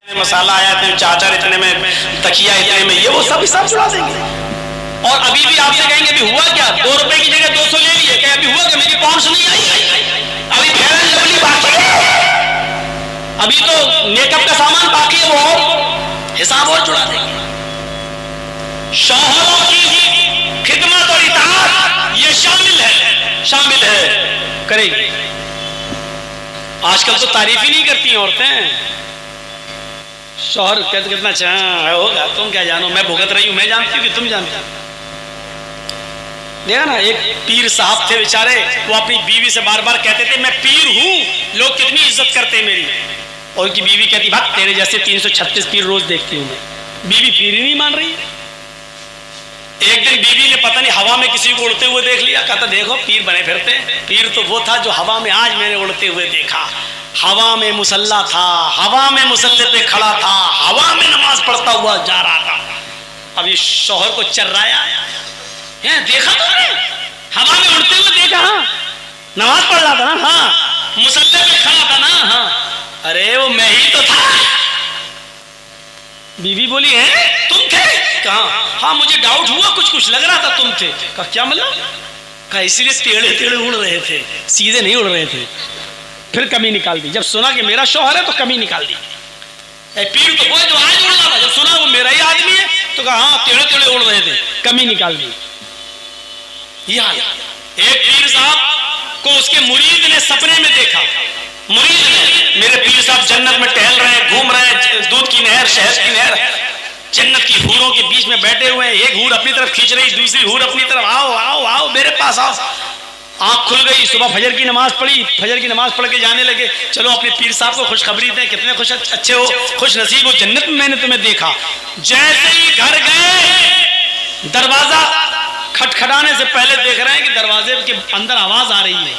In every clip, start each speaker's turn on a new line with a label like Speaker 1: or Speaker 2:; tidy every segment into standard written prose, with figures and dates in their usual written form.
Speaker 1: मसाला आया इतने, चादर इतने में, तकिया इतने में, ये वो सब हिसाब जुड़ा देंगे। और अभी भी आपसे कहेंगे अभी हुआ क्या, 2 रुपए की जगह 200 ले लिए, क्या अभी हुआ क्या, मेरी पहुंच नहीं आई, अभी फेयर एंड लवली बाकी है, अभी तो मेकअप का सामान बाकी है, वो हिसाब और जुड़ा देंगे। शौहरों की खिदमत और इताअत ये शामिल है करेगी। आजकल तो तारीफ ही नहीं करती औरतें, शौहर कहते कितना अच्छा होगा, तुम क्या जानो, मैं भुगत रही हूं, मैं जानती हूँ कि तुम जानते हो। देखा ना, एक पीर साहब थे बेचारे, वो अपनी बीवी से बार बार कहते थे मैं पीर हूं, लोग कितनी इज्जत करते हैं मेरी, और उनकी बीवी कहती भाग तेरे जैसे 336 पीर रोज देखती हूं मैं। बीवी पीर ही नहीं मान रही। एक दिन बीवी ने पता नहीं हवा में किसी को उड़ते हुए देख लिया, कहता देखो पीर बने फिरते, पीर तो वो था जो हवा में आज मैंने उड़ते हुए देखा, हवा में मुसल्ला था, हवा में मुसल्ले पे खड़ा था, हवा में नमाज पढ़ता हुआ जा रहा था। अब ये शौहर को चर्राया है, देखा तुमने, हवा में उड़ते हुए देखा, हाँ नमाज पढ़ रहा था ना, हाँ मुसल्ले पे खड़ा था ना, हाँ अरे वो मैं ही तो था। बीवी बोली है तुम थे, कहा हाँ मुझे डाउट हुआ, कुछ लग रहा था तुम थे। कहा क्या मतलब, कहा इसीलिए टेढ़े टेढ़े उड़ रहे थे, सीधे नहीं उड़ रहे थे। फिर कमी निकाल दी, जब सुना कि मेरा शौहर है तो कमी निकाल दी। पीर तो वो जो आज उड़ रहा था, जब सुना वो मेरा ही आदमी है तो कहा हाँ टेढ़े टेढ़े उड़ रहे थे, कमी निकाल दी। एक पीर साहब को उसके मुरीद ने सपने में देखा, मुरीद ने, मेरे पीर साहब जन्नत में टहल रहे हैं, घूम रहे हैं, दूध की नहर, शहद की नहर, जन्नत की हूरों के बीच में बैठे हुए हैं, एक हूर अपनी तरफ खींच रही, दूसरी हूर अपनी तरफ, आओ आओ आओ मेरे पास आओ। आंख खुल गई, सुबह फजर की नमाज पढ़ी, फजर की नमाज पढ़ के जाने लगे, चलो अपने पीर साहब को खुशखबरी दें, कितने खुश अच्छे हो, खुश नसीब हो, जन्नत में मैंने तुम्हें देखा। जैसे ही घर गए, दरवाजा खटखटाने से पहले देख रहे हैं कि दरवाजे के अंदर आवाज आ रही है,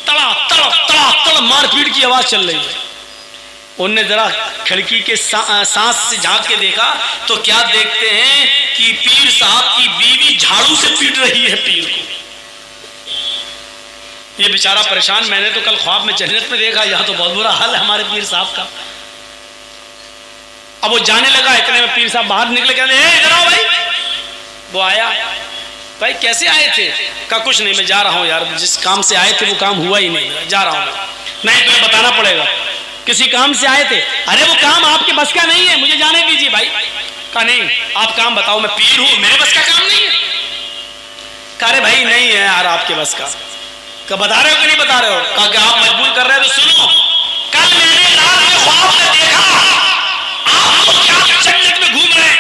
Speaker 1: तड़ा तड़ा तड़ा तड़ा मारपीट की आवाज चल रही है। उनने जरा खिड़की के सांस से झांक के देखा तो क्या देखते हैं कि पीर साहब की बीवी झाड़ू से पीट रही है पीर को। ये बेचारा परेशान, मैंने तो कल ख्वाब में जन्नत में देखा, यहाँ तो बहुत बुरा हाल है हमारे पीर साहब का। अब वो जाने लगा, इतने में पीर साहब बाहर निकले, कहते इधर आओ भाई। वो आया, भाई कैसे आए थे, कहा कुछ नहीं मैं जा रहा हूँ यार, जिस काम से आए थे वो काम हुआ ही नहीं, जा रहा हूँ। नहीं तुम्हें बताना पड़ेगा, किसी काम से आए थे। अरे वो काम आपके बस का नहीं है, मुझे जाने दीजिए भाई। कहा नहीं आप काम बताओ, मैं पीर हूँ, मेरे बस का काम नहीं है। कहा अरे भाई नहीं है यार आपके बस का। कहा बता रहे हो कि नहीं बता रहे हो। कहा कि आप मजबूर कर रहे हो तो सुनो, कल मैंने रात में ख्वाब में देखा आप जन्नत में घूम रहे हैं,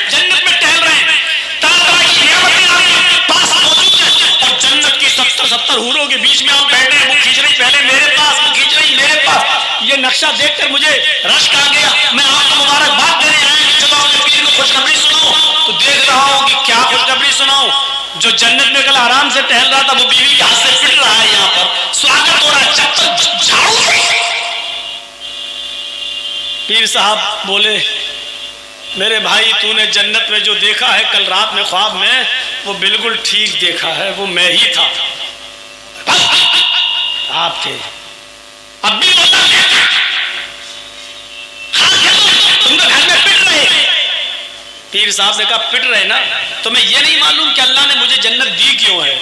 Speaker 1: जन्नत में टहल रहे हैं, तरह की नियामतें आपके पास मौजूद हैं, और जन्नत की 70 हूरों के बीच में आप बैठे हैं, वो खींच रही पहले मेरे पास, वो खींच रही मेरे पास। ये नक्शा देखकर मुझे रश्क आ गया, मैं आपको मुबारकबाद देने आया कि चलो अपने पीर को खुशखबरी सुनाओ। तो देख रहा हूँ कि क्या खुशखबरी सुनाऊं, जो जन्नत में कल आराम से टहल रहा था वो बीवी के हाथ से पिट रहा है, यहाँ पर स्वागत हो रहा है चप्पल झाड़ू से। पीर साहब बोले मेरे भाई तूने जन्नत में जो देखा है कल रात में ख्वाब में, वो बिल्कुल ठीक देखा है, वो मैं ही था, आप थे। अब भी बोला तुम तो घर में पिट रहे। पीर साहब ने कहा पिट रहे ना, तुम्हें यह नहीं मालूम कि अल्लाह ने मुझे जन्नत दी क्यों है।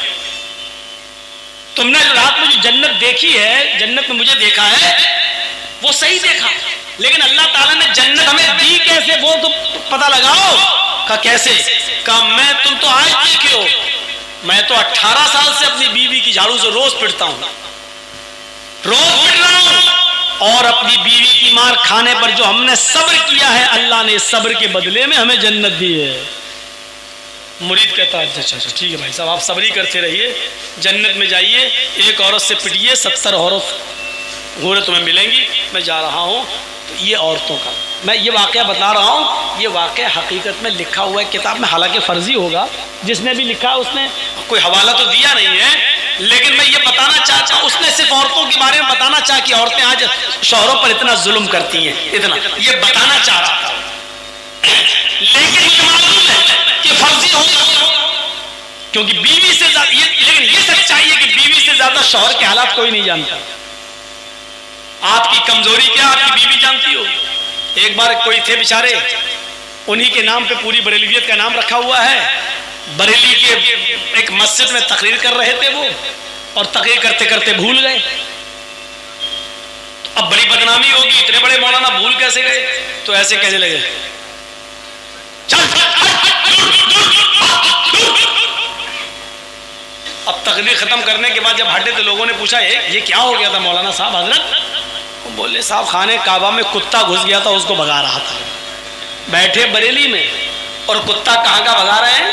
Speaker 1: तुमने जो रात में जो जन्नत देखी है, जन्नत में मुझे देखा है, वो सही देखा, लेकिन अल्लाह ताला ने जन्नत हमें दी कैसे वो तो पता लगाओ। कहा कैसे। कहा मैं तुम तो आज देखे हो, मैं तो 18 साल से अपनी बीवी की झाड़ू से रोज पिटता हूं, रोज पिट रहा हूं, और अपनी बीवी की मार खाने पर जो हमने सब्र किया है, अल्लाह ने सब्र के बदले में हमें जन्नत दी है। मुरीद कहता है अच्छा अच्छा ठीक है भाई साहब, आप सब्र ही करते रहिए, जन्नत में जाइए, एक औरत से पिटिए, 70 औरत घोड़े तुम्हें मिलेंगी, मैं जा रहा हूँ। तो ये औरतों का मैं ये वाक़या बता रहा हूँ, ये वाक़या हकीकत में लिखा हुआ है किताब में, हालांकि फर्जी होगा, जिसने भी लिखा उसने कोई हवाला तो दिया नहीं है, लेकिन मैं ये बताना चाहता हूँ, उसने सिर्फ औरतों के बारे में बताना चाहा कि औरतें आज शौहरों पर इतना जुल्म करती हैं, इतना ये बताना चाह रहा था, लेकिन ये मालूम है कि फर्जी होगा, क्योंकि बीवी से ज्यादा लेकिन ये सच्चाई है कि बीवी से ज्यादा शौहर के हालात कोई नहीं जानता। आपकी कमजोरी क्या आपकी बीवी जानती होगी, एक बार कोई थे बेचारे, उन्हीं के नाम पे पूरी बरेलवियत का नाम रखा हुआ है। बरेली के एक मस्जिद में तकरीर कर रहे थे वो, और तकरीर करते करते भूल गए। अब बड़ी बदनामी होगी, इतने बड़े मौलाना भूल कैसे गए? तो ऐसे कहने लगे, चल अब तकरीर खत्म करने के बाद जब हटे तो लोगों ने पूछा, ये क्या हो गया था मौलाना साहब हजरत? वो बोले, साहब खाने काबा में कुत्ता घुस गया था, उसको भगा रहा था। बैठे बरेली में और कुत्ता कहाँ का भगा रहे हैं?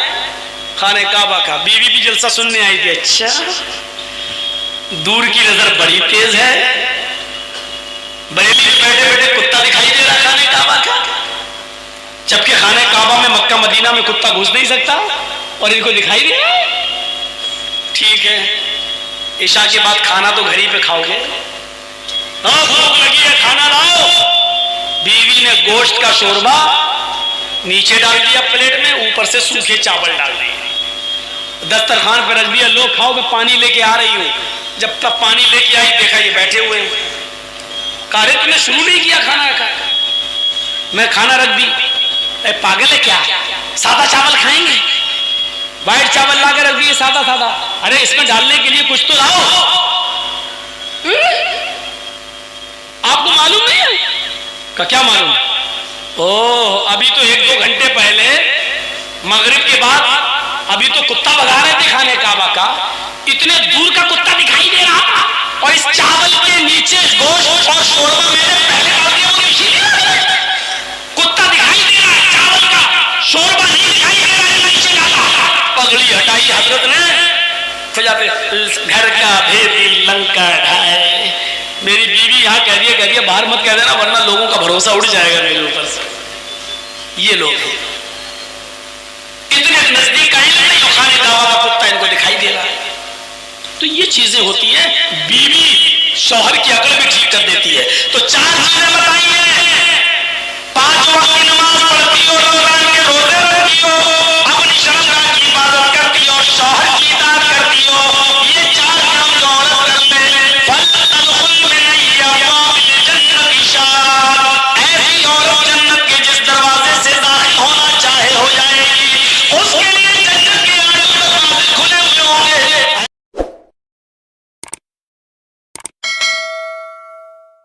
Speaker 1: खाने काबा का। बीवी भी जलसा सुनने आई थी। अच्छा, दूर की नजर बड़ी तेज है। बरेली में बैठे बैठे कुत्ता दिखाई दे रहा खाने काबा का, जबकि खाने काबा में मक्का मदीना में कुत्ता घुस नहीं सकता और इनको दिखाई दे रहा है। ठीक है, ईशा के बाद खाना तो घर ही पे खाओगे। भूख लगी है, खाना लाओ। बीवी ने गोश्त का शोरबा नीचे डाल दिया प्लेट में, ऊपर से सूखे चावल डाल दिए, दस्तरखान पर रख दिया, लो खाओ, मैं पानी लेके आ रही हूं। जब तक पानी लेके आई, देखा ये बैठे हुए हैं। कारे तुमने शुरू नहीं किया खाना का? मैं खाना रख दी। पागल है क्या? सादा चावल खाएंगे? व्हाइट चावल ला के रख दिए, सादा सादा। अरे इसमें डालने के लिए कुछ तो लाओ। आपको मालूम नहीं है? क्या मालूम? ओह, अभी तो 1-2 घंटे पहले मगरिब के बाद अभी तो कुत्ता भगा रहे थे खाने काबा का, इतने दूर का कुत्ता दिखाई दे रहा था, और इस चावल के नीचे गोश्त और शोरबा मैंने पहले डाल दिया। कुत्ता दिखाई दे रहा है चावल का, शोरबा नहीं दिखाई दे रहा है, नीचे डाला। पगड़ी हटाई हजरत ने, सजाते घर का भेदी लंका ढाए। मेरी बीवी यहाँ कह रही है बाहर मत कह देना, वरना लोगों का भरोसा उड़ जाएगा मेरे ऊपर से। ये लोग इतने नजदीक आए नहीं, खाने काबा का कुत्ता इनको दिखाई दे रहा है। तो ये चीजें होती है, बीवी शौहर की अकल भी ठीक कर देती है। तो 4 चीजें बताई हैं। 5 वक्त की नमाज पढ़ती हो, रमजान के रोजे रखती हो, अपनी शर्मगाह की इबादत करती हो, शौहर की इताअत करती हो। ये 4 काम जो औरत कर ले, ऐसी औरत जन्नत के जिस दरवाजे से दाखिल होना चाहे हो जाएगी, उसके लिए जन्नत के दरवाजे खुले हुए होंगे।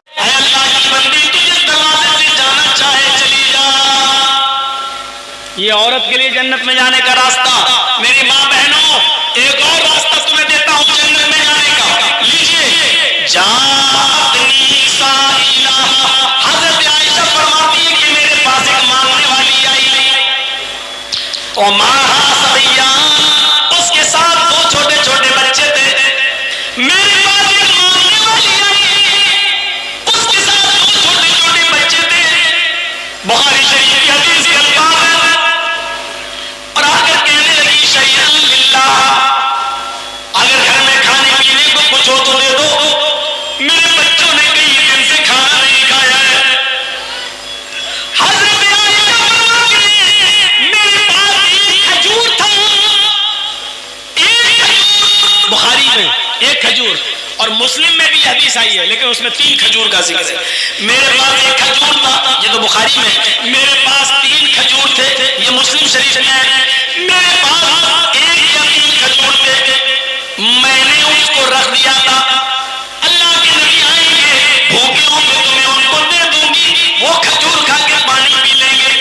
Speaker 1: अल्लाह की बंदी, तू जिस दरवाजे से जाना चाहे चली जा। ये औरत के लिए जन्नत में जाने का रास्ता। मेरी माँ बहनों, एक और रास्ता तुम्हें देता हूँ जन्नत में जाने का, लीजिए। हज़रत आयशा फरमाती है कि मेरे पास एक मांगने वाली आई, और सबैया, उसके साथ 2 छोटे छोटे बच्चे थे। मेरे पास एक मांगने वाली आई, उसके साथ 2 छोटे छोटे बच्चे थे। बुखारी शरीफ की हदीस के अल्फाज हैं। और आकर कहने लगी, शैअन लिल्लाह, अगर घर में खाने पीने को कुछ हो तो दे दो, मेरे बच्चों ने कई दिन से खाना नहीं खाया है। हज़रत आयशा फरमाती हैं, मेरे पास एक खजूर था, एक खजूर। बुखारी में 1 खजूर, और मुस्लिम में भी हदीस आई है, लेकिन उसमें 3 खजूर का जिक्र है। मेरे पास 1 खजूर था, ये तो बुखारी में। मेरे पास 3 खजूर थे, ये मुस्लिम शरीफ में है। मेरे पास 1 या 3 खजूर थे, मैंने उसको रख दिया था। अल्लाह के नबी आएंगे, भूखे होंगे तो मैं उनको दे दूंगी, वो खजूर खा के पानी पी लेंगे।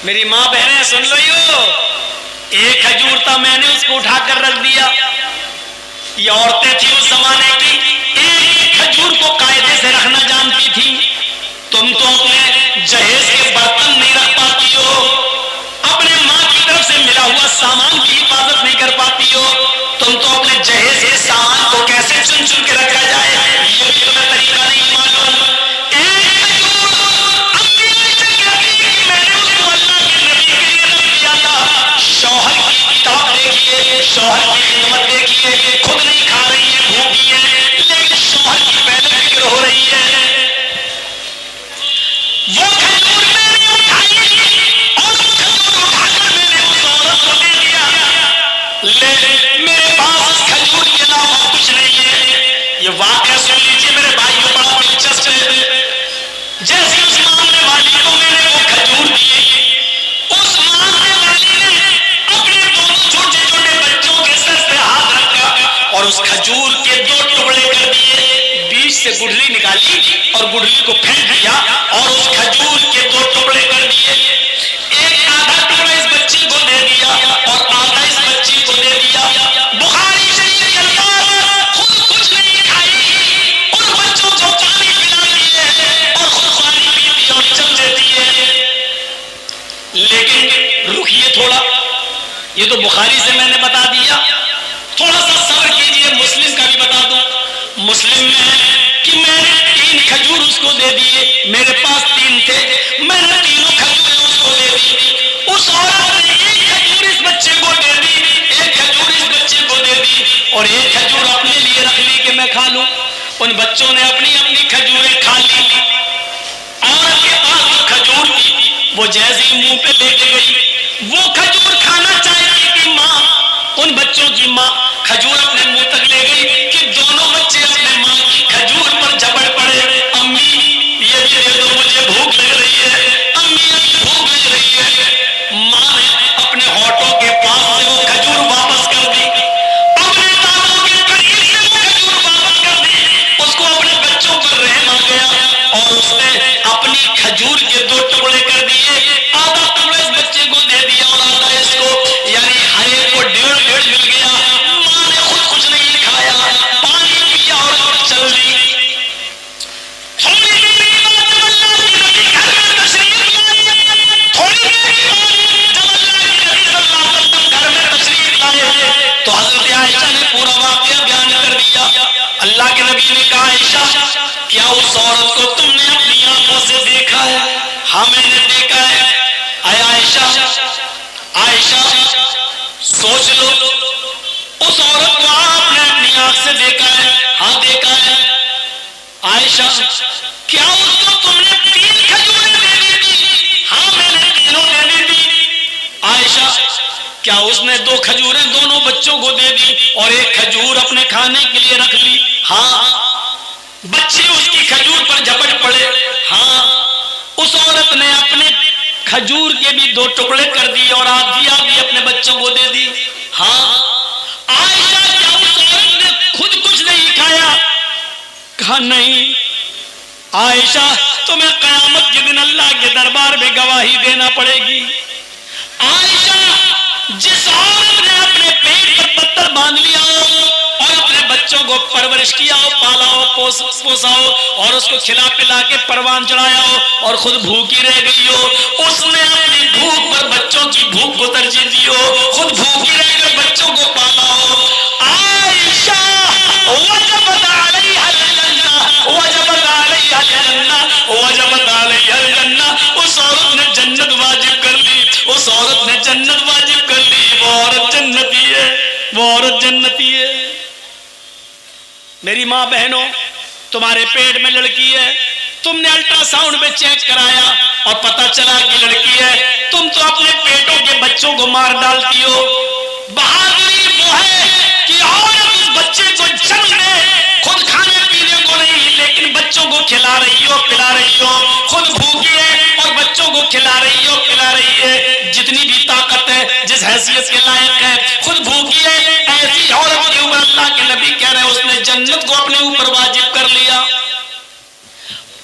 Speaker 1: मेरी माँ बहनें सुन लो, यो 1 खजूर था, मैंने उसको उठाकर रख दिया। ये औरतें थी उस जमाने की, एक खजूर को कायदे से रखना जानती थी। तुम तो अपने जहेज के बर्तन नहीं रख पाती हो, अपने माँ की तरफ से मिला हुआ सामान की हिफाजत नहीं कर पाती हो। तुम तो अपने जहेज के सामान को कैसे चुन चुन के रखा जाए, ये भी तुम्हें तरीका नहीं मालूम। मैंने उसको अल्लाह के नबी के लिए रख दिया था। शौहर की इताअत देखिए, शौहर की खिदमत देखिए, खुद नहीं खा रही है, भूखी है, लेकिन शौहर की पहले फिक्र हो रही है। वो खजूर मैंने उठाई और वो खजूर उठाकर मैंने उस औरत को दे दिया। ले, मेरे पास उस खजूर के अलावा कुछ नहीं है। ये वाकया सुन लीजिए मेरे भाइयों, बड़ा दिलचस्प है। जैसे उस मामले खजूर के 2 टुकड़े कर दिए, बीच से गुठली निकाली और गुठली को फेंक दिया और उस खजूर के 2 टुकड़े कर दिए। एक आधा टुकड़ा इस बच्चे को दे दिया और आधा इस बच्चे को दे दिया। बुखारी शरीफ के अल्फाज, खुद कुछ नहीं खाई, उन बच्चों को पानी पिला दिए और खुद पानी पीती और चल देती है। लेकिन रुकिए थोड़ा, ये तो बुखारी से मैंने बता दिया, थोड़ा सा सब्र कीजिए, मुस्लिम का भी बता दूं। मुस्लिम में है कि मैंने 3 खजूर उसको दे दिए, मेरे पास 3 थे, मैंने तीनों खजूर उसको दे दी। उस औरत ने 1 खजूर इस बच्चे को दे दी, 1 खजूर इस बच्चे को दे दी और 1 खजूर अपने लिए रख ली कि मैं खा लूं। उन बच्चों ने अपनी अपनी खजूरें खा ली। औरत के पास जो खजूर थी वो जैसे ही मुंह पे लेके गई, वो खजूर खाना चाहती थी माँ, उन बच्चों की माँ खजूर अपने मुंह तक ले गई कि दोनों बच्चे अपने माँ की खजूर पर झपट पड़े। अम्मी ये भी दे दो, मुझे भूख लग रही है, अम्मी अभी भूख लग रही है। माँ ने अपने होठों के पास से वो खजूर वापस कर दी, अपने दांतों के करीब से वो खजूर वापस कर दी। उसको अपने बच्चों पर रहम आ गया और उसने अपनी खजूर के 2 टुकड़े कर दिए, आधा टुकड़ा इस बच्चे को दे दिया और आधा इसको, यानी हर एक को 1.5 मिल गया। माँ ने खुद कुछ नहीं खाया, पानी पिया और चल दी। थोड़ी देर के बाद जब अल्लाह के नबी घर में तशरीफ लाए, थोड़ी देर के बाद जब अल्लाह के नबी सल्लल्लाहु अलैहि वसल्लम घर में तशरीफ लाए तो हजरत आयशा ने पूरा वाकया बयान कर दिया। अल्लाह के नबी ने कहा, आयशा क्या उस औरत को तुमने अपनी आंखों से देखा है? हाँ मैंने देखा है। आया आयशा, आयशा सोच लो, उस औरत को आपने अपनी आंख से देखा है? हाँ देखा है। आयशा क्या उसको तुमने 3 खजूरें दे दी थी? हाँ मैंने तीनों दे दी थी। आयशा क्या उसने 2 खजूरें दोनों बच्चों को दे दी और 1 खजूर अपने खाने के लिए रख ली? हाँ। बच्चे उसकी खजूर पर झपट पड़े? हाँ। उस औरत ने अपने खजूर के भी 2 टुकड़े कर दिए और आधी आधी अपने बच्चों को दे दी? हाँ। आयशा क्या उस औरत ने खुद कुछ नहीं खाया? कहा नहीं। आयशा तुम्हें कयामत के दिन अल्लाह के दरबार में गवाही देना पड़ेगी। आयशा जिस औरत ने अपने पेट पर पत्थर बांध लिया और अपने बच्चों को परवरिश किया हो, पाला हो, पोसा हो और उसको खिला पिला के परवान चढ़ाया हो और खुद भूखी रह गई हो, उसने अपनी भूख पर बच्चों की भूख को तरजीह दी हो, खुद भूखी रहकर बच्चों को पाला हो। आयशा वजबत अलैहा जन्नह, वजबत अलैहा जन्नह, वजबत अलैहा जन्नह। उस औरत ने जन्नत वाजिब कर ली, उस औरत ने जन्नत वाजिब कर ली। वो औरत जन्नती है, वो औरत जन्नती है। मेरी माँ बहनों, तुम्हारे पेट में लड़की है, तुमने अल्ट्रासाउंड में चेक कराया और पता चला कि लड़की है, तुम तो अपने पेटों के बच्चों को मार डालती हो। बहादुरी वो है कि औरत उस बच्चे को जन्म दे, खुद खाने पीने को नहीं लेकिन बच्चों को खिला रही हो, पिला रही हो, खुद भूखी है और बच्चों को खिला रही हो, पिला रही है। जितनी भी ताकत है, जिस हैसियत के लायक है, खुद भूखी है, ऐसी औरत के ऊपर अल्लाह के नबी कह रहे हैं उसने जन्नत को अपने ऊपर वाजिब कर लिया।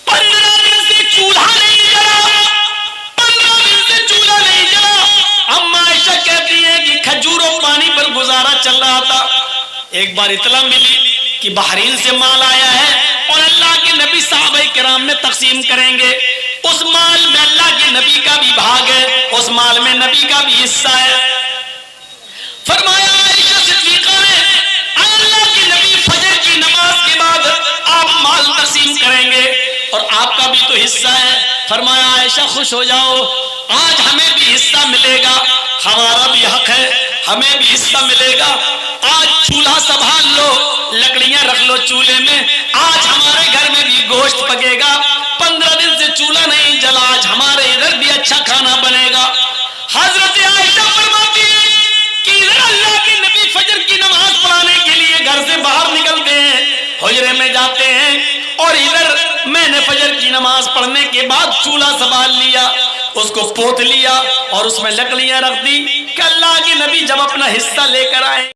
Speaker 1: 15 दिन से चूल्हा नहीं जला, 15 दिन से चूल्हा नहीं जला। अम्मा आयशा कहती है कि खजूरों पानी पर गुजारा चल रहा था। एक बार इतला मिली कि बहरीन से माल आया है और अल्लाह के नबी साहबे किराम में तकसीम करेंगे। उस माल में अल्लाह के नबी का भी भाग है, उस माल में नबी का भी हिस्सा है। फरमाया आयशा सिद्दीक़ा ने, अल्लाह के नबी फजर की नमाज के बाद आप माल तकसीम करेंगे और आपका भी तो हिस्सा है। फरमाया आयशा खुश हो जाओ, आज हमें भी हिस्सा मिलेगा, हमारा भी हक है, हमें भी हिस्सा मिलेगा। आज चूल्हा संभाल लो, लकड़ियां रख लो चूल्हे में, आज हमारे घर में भी गोश्त पकेगा। 15 दिन से चूल्हा नहीं जला, आज हमारे इधर भी अच्छा खाना बनेगा। हजरत आयशा फरमाती है कि इधर अल्लाह के नबी फजर की नमाज पढ़ाने के लिए घर से बाहर निकलते हैं, हुजरे में जाते हैं और इधर मैंने फजर की नमाज पढ़ने के बाद चूल्हा संभाल लिया, उसको पोत लिया और उसमें लकड़ियां रख दी कि अल्लाह के नबी जब अपना हिस्सा लेकर आए